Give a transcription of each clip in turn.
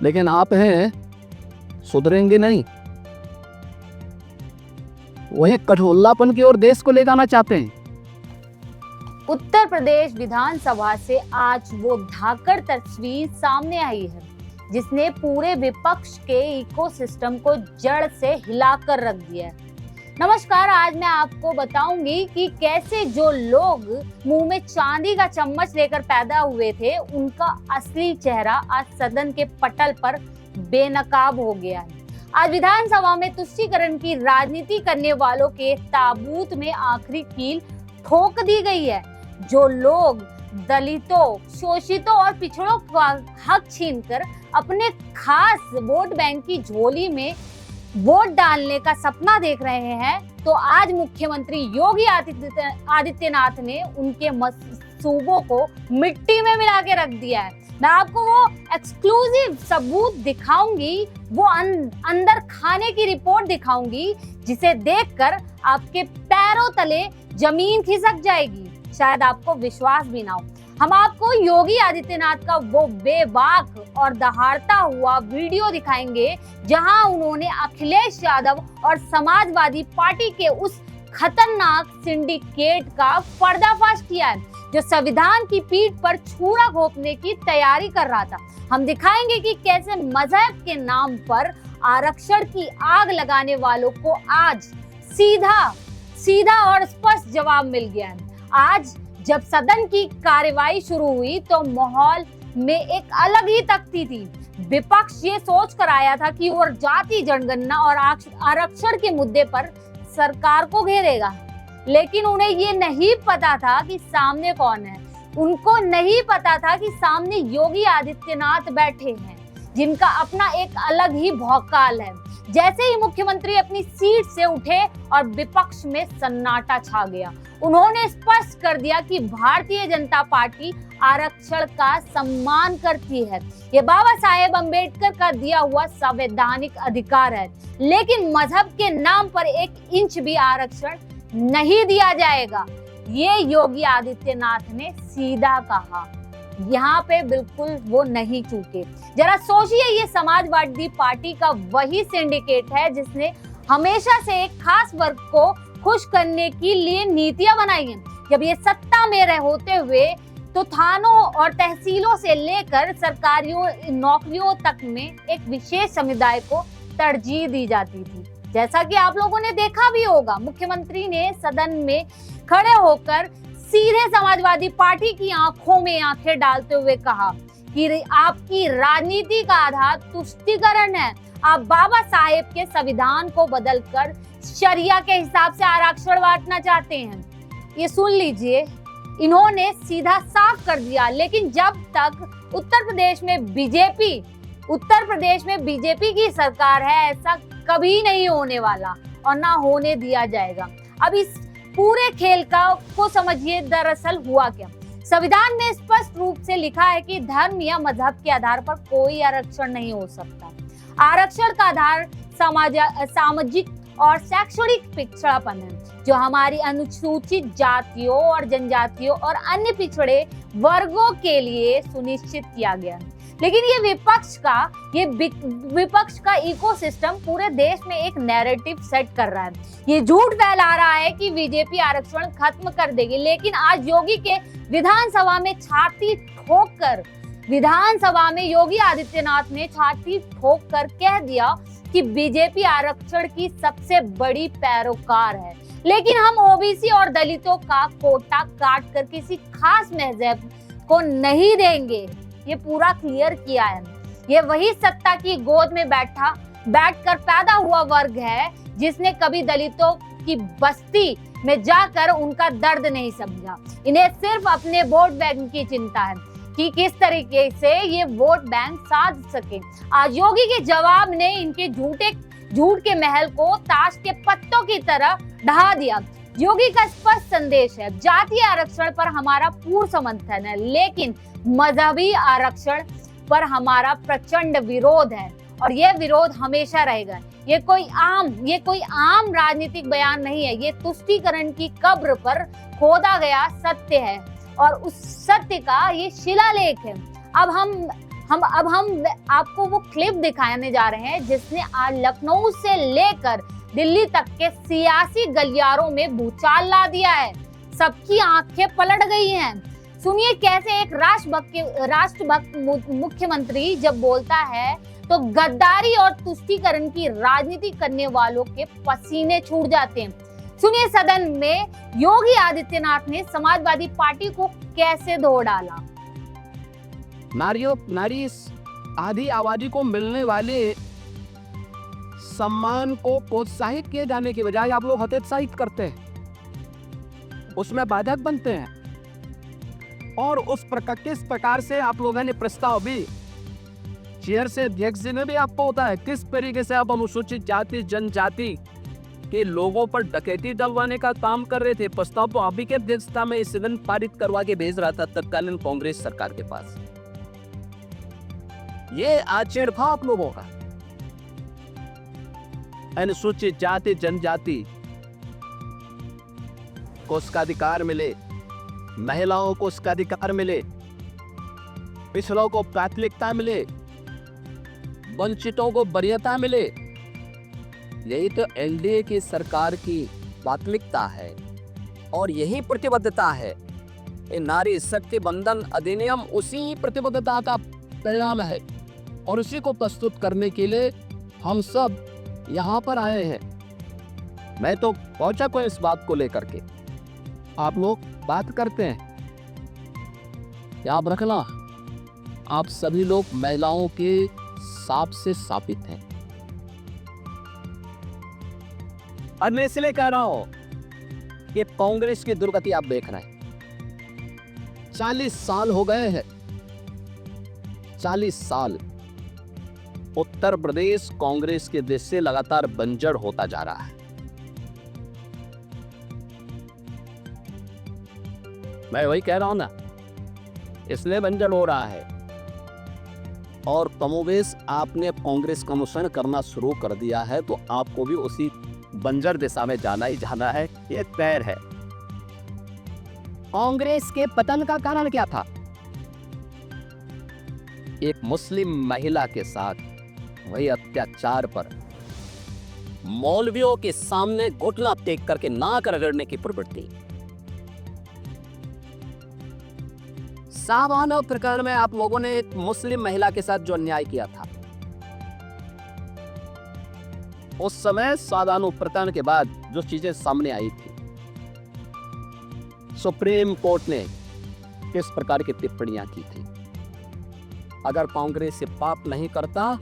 लेकिन आप हैं सुधरेंगे नहीं, वही कठोलापन की ओर देश को ले जाना चाहते हैं। उत्तर प्रदेश विधानसभा से आज वो धाकड़ तस्वीर सामने आई है जिसने पूरे विपक्ष के इकोसिस्टम को जड़ से हिलाकर रख दिया है। नमस्कार, आज मैं आपको बताऊंगी कि कैसे जो लोग मुंह में चांदी का चम्मच लेकर पैदा हुए थे उनका असली चेहरा आज सदन के पटल पर बेनकाब हो गया है। आज विधानसभा में तुष्टीकरण की राजनीति करने वालों के ताबूत में आखिरी कील ठोक दी गई है। जो लोग दलितों, शोषितों और पिछड़ों का हक छीनकर अपने खास वोट बैंक की झोली में वोट डालने का सपना देख रहे हैं, तो आज मुख्यमंत्री योगी आदित्यनाथ ने उनके मंसूबों को मिट्टी में मिला के रख दिया है। मैं आपको वो एक्सक्लूसिव सबूत दिखाऊंगी, वो अंदर खाने की रिपोर्ट दिखाऊंगी जिसे देखकर आपके पैरों तले जमीन खिसक जाएगी, शायद आपको विश्वास भी ना हो। हम आपको योगी आदित्यनाथ का वो बेबाक और दहाड़ता हुआ वीडियो दिखाएंगे जहां उन्होंने अखिलेश यादव और समाजवादी पार्टी के उस खतरनाक सिंडिकेट का पर्दाफाश किया है जो संविधान की पीठ पर छुरा घोंपने की तैयारी कर रहा था। हम दिखाएंगे कि कैसे मजहब के नाम पर आरक्षण की आग लगाने वालों को आज सीधा और स्पष्ट जवाब मिल गया है। आज जब सदन की कार्यवाही शुरू हुई तो माहौल में एक अलग ही तख्ती थी। विपक्ष ये सोच कर आया था कि वो जाति जनगणना और आरक्षण के मुद्दे पर सरकार को घेरेगा, लेकिन उन्हें ये नहीं पता था कि सामने कौन है। उनको नहीं पता था कि सामने योगी आदित्यनाथ बैठे हैं जिनका अपना एक अलग ही भौकाल है। जैसे ही मुख्यमंत्री अपनी सीट से उठे और विपक्ष में सन्नाटा छा गया, उन्होंने स्पष्ट कर दिया कि भारतीय जनता पार्टी आरक्षण का सम्मान करती है। ये बाबा साहेब अंबेडकर का दिया हुआ संवैधानिक अधिकार है, लेकिन मजहब के नाम पर 1 इंच भी आरक्षण नहीं दिया जाएगा। ये योगी आदित्यनाथ ने सीधा कहा। यहाँ पे बिल्कुल वो नहीं चूके। जरा सोचिए, ये समाजवादी पार्टी का वही सिंडिकेट है जिसने हमेशा से एक खास वर्ग को खुश करने के लिए नीतियां बनाई हैं। जब ये सत्ता में होते हुए तो थानों और तहसीलों से लेकर सरकारी नौकरियों तक में एक विशेष समुदाय को तरजीह दी जाती थी। जैसा कि आप लोगों ने देखा भी होगा, मुख्यमंत्री ने सदन में खड़े होकर सीधे समाजवादी पार्टी की आंखों में आंखें डालते हुए कहा कि आपकी राजनीति का आधार तुष्टीकरण है। आप बाबा साहेब के संविधान को बदलकर शरिया के हिसाब से आरक्षण बांटना चाहते हैं। ये सुन लीजिए, इन्होंने सीधा साफ कर दिया। लेकिन जब तक उत्तर प्रदेश में बीजेपी की सरकार है, ऐसा कभी नहीं होने वाला और ना होने दिया जाएगा। अब इस पूरे खेल को समझिए, दरअसल हुआ क्या। संविधान में स्पष्ट रूप से लिखा है कि धर्म या मजहब के आधार पर कोई आरक्षण नहीं हो सकता। आरक्षण का आधार सामाजिक और शैक्षणिक पिछड़ापन है, जो हमारी अनुसूचित जातियों और जनजातियों और अन्य पिछड़े वर्गों के लिए सुनिश्चित किया गया है। लेकिन ये विपक्ष का इकोसिस्टम पूरे देश में एक नैरेटिव सेट कर रहा है। ये झूठ फैला रहा है कि बीजेपी आरक्षण खत्म कर देगी, लेकिन आज विधानसभा में योगी आदित्यनाथ ने छाती ठोक कर कह दिया कि बीजेपी आरक्षण की सबसे बड़ी पैरोकार है। लेकिन हम ओबीसी और दलितों का कोटा काट कर किसी खास मजहब को नहीं देंगे, ये पूरा क्लियर किया है। ये वही सत्ता की गोद में बैठकर पैदा हुआ वर्ग है जिसने कभी दलितों की बस्ती में जाकर उनका दर्द नहीं समझा। इन्हें सिर्फ अपने वोट बैंक की चिंता है कि किस तरीके से ये वोट बैंक साध सके। आज योगी के जवाब ने इनके झूठ के महल को ताश के पत्तों की तरह ढहा दिया। योगी का स्पष्ट संदेश है, जातीय आरक्षण पर हमारा पूर्ण समर्थन है, लेकिन मजहबी आरक्षण पर हमारा प्रचंड विरोध है और यह विरोध हमेशा रहेगा। ये कोई आम राजनीतिक बयान नहीं है, ये तुष्टीकरण की कब्र पर खोदा गया सत्य है और उस सत्य का ये शिलालेख है। अब हम हम आपको वो क्लिप दिखाने जा रहे हैं जिसने आज लखनऊ से लेकर दिल्ली तक के सियासी गलियारों में भूचाल ला दिया है। सबकी आंखें पलट गई हैं। सुनिए कैसे एक राष्ट्रभक्त मुख्यमंत्री जब बोलता है तो गद्दारी और तुष्टीकरण की राजनीति करने वालों के पसीने छूट जाते हैं। सुनिए सदन में योगी आदित्यनाथ ने समाजवादी पार्टी को कैसे धो डाला। नारी आदि आबादी को मिलने वाले सम्मान को प्रोत्साहित किए जाने की बजाय आप लोग हतोत्साहित करते हैं, उसमें बाधक बनते हैं। और किस प्रकार से आप लोगों ने प्रस्ताव भी चेयर से अध्यक्ष जी ने भी आपको होता है किस तरीके से आप अनुसूचित जाति जनजाति के लोगों पर डकैती डलवाने का काम कर रहे थे। प्रस्ताव तो आप ही के अध्यक्षता में इस दिन पारित करवा के भेज रहा था तत्कालीन कांग्रेस सरकार के पास। ये आचरण था आप लोगों का। अनुसूचित जाति जनजाति को उसका अधिकार मिले, महिलाओं को उसका अधिकार मिले, पिछड़ों को प्राथमिकता मिले, वंचितों को वरीयता मिले। यही तो एनडीए की सरकार की प्राथमिकता है और यही प्रतिबद्धता है। ये नारी शक्ति बंधन अधिनियम उसी प्रतिबद्धता का परिणाम है और उसी को प्रस्तुत करने के लिए हम सब यहाँ पर आए हैं। मैं तो पहुंचा को इस बात को लेकर के आप लोग बात करते हैं, याद रखना आप सभी लोग महिलाओं के साप से साबित हैं। और मैं इसलिए कह रहा हूं कि कांग्रेस की दुर्गति आप देख रहे हैं। 40 साल हो गए हैं, 40 साल उत्तर प्रदेश कांग्रेस के देश से लगातार बंजर होता जा रहा है। मैं वही कह रहा हूं ना, इसलिए बंजर हो रहा है। और कमोबेश आपने कांग्रेस का अनुसरण करना शुरू कर दिया है तो आपको भी उसी बंजर दिशा में जाना ही जाना है, ये तय है। कांग्रेस के पतन का कारण क्या था? एक मुस्लिम महिला के साथ वही अत्याचार पर मौलवियों के सामने घुटना टेक करके नाक रगड़ने की प्रवृत्ति। सावाना प्रकरण में आप लोगों ने एक मुस्लिम महिला के साथ जो अन्याय किया था, उस समय सादानो प्रकरण के बाद जो चीजें सामने आई थी, सुप्रीम कोर्ट ने किस प्रकार की टिप्पणियां की थी। अगर कांग्रेस से पाप नहीं करता,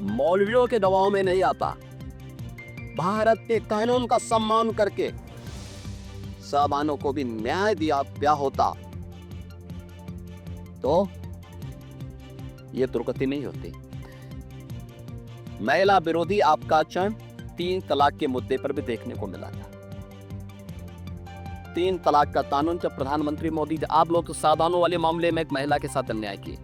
मौलवियों के दबाव में नहीं आता, भारत के कानून का सम्मान करके सावानों को भी न्याय दिया होता तो ये दुर्गति नहीं होती। महिला विरोधी आपका आचरण 3 तलाक के मुद्दे पर भी देखने को मिला था। 3 तलाक का कानून जब प्रधानमंत्री मोदी, आप लोग तो सावधानों वाले मामले में एक महिला के साथ अन्याय किए,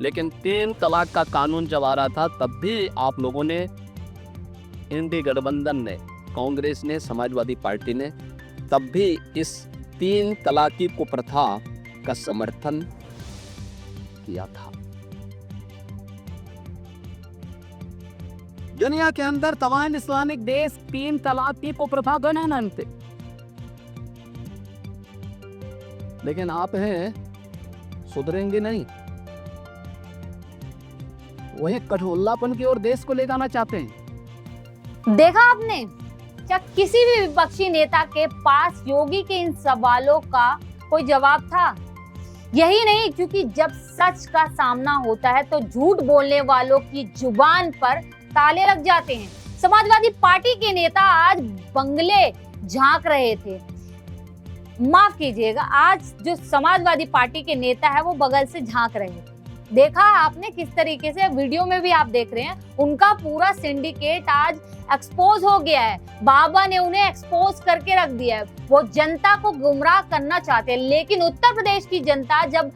लेकिन 3 तलाक का कानून जब आ रहा था तब भी आप लोगों ने, इंडी गठबंधन ने, कांग्रेस ने, समाजवादी पार्टी ने तब भी इस 3 तलाक की कुप्रथा का समर्थन किया था। दुनिया के अंदर तमाम इस्लामिक देश 3 तलाक की कुप्रथा गणना मानते, लेकिन आप हैं सुधरेंगे नहीं, वही कठोरलापन की ओर देश को ले जाना चाहते हैं। देखा आपने, क्या किसी भी विपक्षी नेता के पास योगी के इन सवालों का कोई जवाब था? यही नहीं, क्योंकि जब सच का सामना होता है तो झूठ बोलने वालों की जुबान पर ताले लग जाते हैं। समाजवादी पार्टी के नेता आज बंगले झांक रहे थे, माफ कीजिएगा, आज जो समाजवादी पार्टी के नेता है वो बगल से झांक रहे थे। देखा आपने किस तरीके से, वीडियो में भी आप देख रहे हैं, उनका पूरा सिंडिकेट आज एक्सपोज हो गया है। बाबा ने उन्हें एक्सपोज करके रख दिया है। वो जनता को गुमराह करना चाहते हैं, लेकिन उत्तर प्रदेश की जनता जब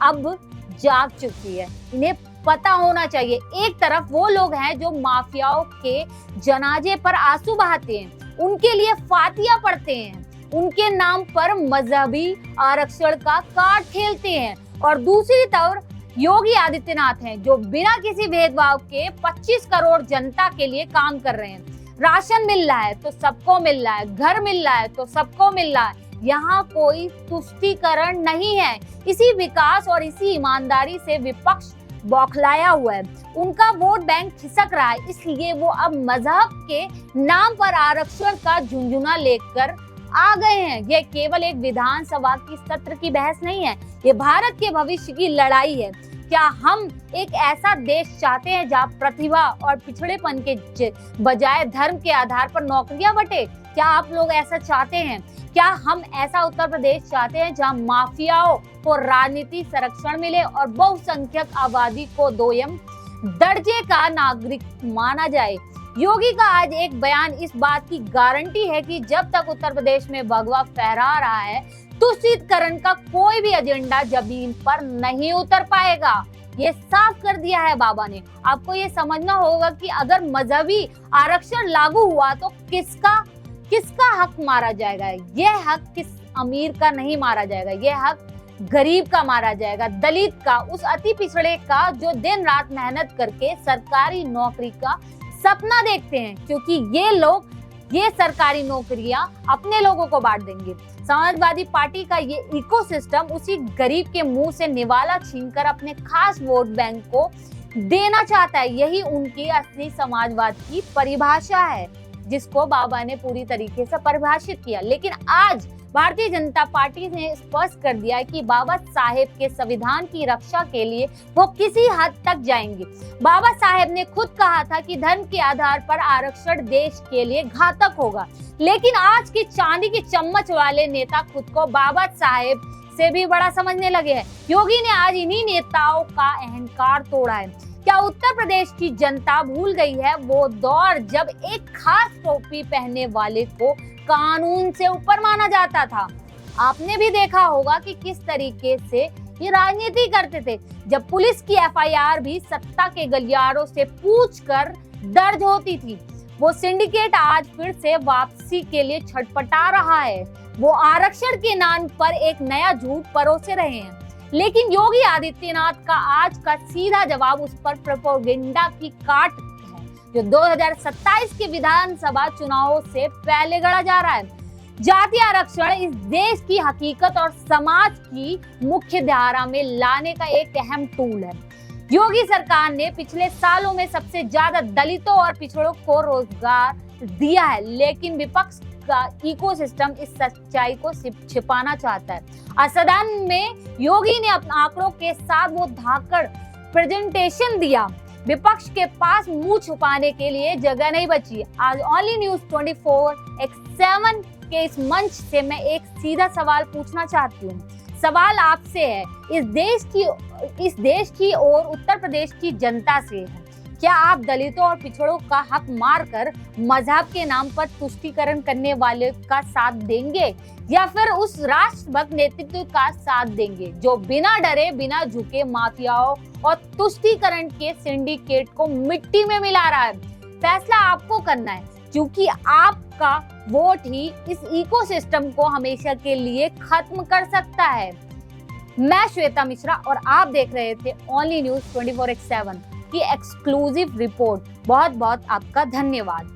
अब जाग चुकी है, इन्हें पता होना चाहिए। एक तरफ वो लोग हैं जो माफियाओं के जनाजे पर आंसू बहाते हैं, उनके लिए फातिया पढ़ते हैं, उनके नाम पर मजहबी आरक्षण का कार्ड खेलते हैं, और दूसरी तरफ योगी आदित्यनाथ हैं जो बिना किसी भेदभाव के 25 करोड़ जनता के लिए काम कर रहे हैं। राशन मिल रहा है तो सबको मिल रहा है, घर मिल रहा है तो सबको मिल रहा है। यहाँ कोई तुष्टीकरण नहीं है। इसी विकास और इसी ईमानदारी से विपक्ष बौखलाया हुआ है। उनका वोट बैंक खिसक रहा है, इसलिए वो अब मजहब के नाम पर आरक्षण का झुंझुना लेकर आ गए हैं। ये केवल एक विधानसभा की सत्र की बहस नहीं है, ये भारत के भविष्य की लड़ाई है। क्या हम एक ऐसा देश चाहते हैं जहाँ प्रतिभा और पिछड़ेपन के बजाय धर्म के आधार पर नौकरियां बटे? क्या आप लोग ऐसा चाहते हैं? क्या हम ऐसा उत्तर प्रदेश चाहते हैं जहां माफियाओं को राजनीति संरक्षण मिले और बहुसंख्यक आबादी को दोयम दर्जे का नागरिक माना जाए? योगी का आज एक बयान इस बात की गारंटी है कि जब तक उत्तर प्रदेश में भगवा फहरा रहा है, तुष्टीकरण का कोई भी एजेंडा जमीन पर नहीं उतर पाएगा। ये साफ कर दिया है बाबा ने। आपको ये समझना होगा कि अगर मजहबी आरक्षण लागू हुआ तो किसका हक मारा जाएगा? यह हक किस अमीर का नहीं मारा जाएगा, यह हक गरीब का मारा जाएगा, दलित का, उस अति पिछड़े का जो दिन रात मेहनत करके सरकारी नौकरी का सपना देखते हैं, क्योंकि ये लोग ये सरकारी नौकरियां अपने लोगों को बांट देंगे। समाजवादी पार्टी का ये इकोसिस्टम उसी गरीब के मुंह से निवाला छीनकर अपने खास वोट बैंक को देना चाहता है। यही उनकी असली समाजवाद की परिभाषा है, जिसको बाबा ने पूरी तरीके से परिभाषित किया। लेकिन आज भारतीय जनता पार्टी ने स्पष्ट कर दिया है कि बाबा साहेब के संविधान की रक्षा के लिए वो किसी हद तक जाएंगे। बाबा साहेब ने खुद कहा था कि धर्म के आधार पर आरक्षण देश के लिए घातक होगा, लेकिन आज की चांदी की चम्मच वाले नेता खुद को बाबा साहेब से भी बड़ा समझने लगे हैं। योगी ने आज इन्हीं नेताओं का अहंकार तोड़ा है। क्या उत्तर प्रदेश की जनता भूल गई है वो दौर जब एक खास टोपी पहनने वाले को कानून से ऊपर माना जाता था? आपने भी देखा होगा कि किस तरीके से ये राजनीति करते थे, जब पुलिस की एफआईआर भी सत्ता के गलियारों से पूछकर दर्ज होती थी। वो सिंडिकेट आज फिर से वापसी के लिए छटपटा रहा है। वो आरक्षण के नाम पर एक नया झूठ परोसे रहे हैं, लेकिन योगी आदित्यनाथ का आज का सीधा जवाब उस पर प्रोपेगेंडा की काट है जो 2027 के विधानसभा चुनावों से पहले गढ़ा जा रहा है। जातीय आरक्षण इस देश की हकीकत और समाज की मुख्य धारा में लाने का एक अहम टूल है। योगी सरकार ने पिछले सालों में सबसे ज्यादा दलितों और पिछड़ों को रोजगार दिया है, लेकिन विपक्ष का इकोसिस्टम इस सच्चाई को छिपाना चाहता है। सदन में योगी ने अपने आंकड़ों के साथ वो धाकड़ प्रेजेंटेशन दिया। विपक्ष के पास मुंह छुपाने के लिए जगह नहीं बची। आज ओनली न्यूज 24/7 के इस मंच से मैं एक सीधा सवाल पूछना चाहती हूँ। सवाल आपसे है, इस देश की और उत्तर प्रदेश की जनता से है, क्या आप दलितों और पिछड़ों का हक मारकर मजहब के नाम पर तुष्टीकरण करने वाले का साथ देंगे, या फिर उस राष्ट्रभक्त नेतृत्व का साथ देंगे जो बिना डरे बिना झुके माफियाओं और तुष्टीकरण के सिंडिकेट को मिट्टी में मिला रहा है? फैसला आपको करना है, क्योंकि आपका वोट ही इस इकोसिस्टम को हमेशा के लिए खत्म कर सकता है। मैं श्वेता मिश्रा और आप देख रहे थे ओनली न्यूज 24/7 की एक्सक्लूसिव रिपोर्ट। बहुत बहुत आपका धन्यवाद।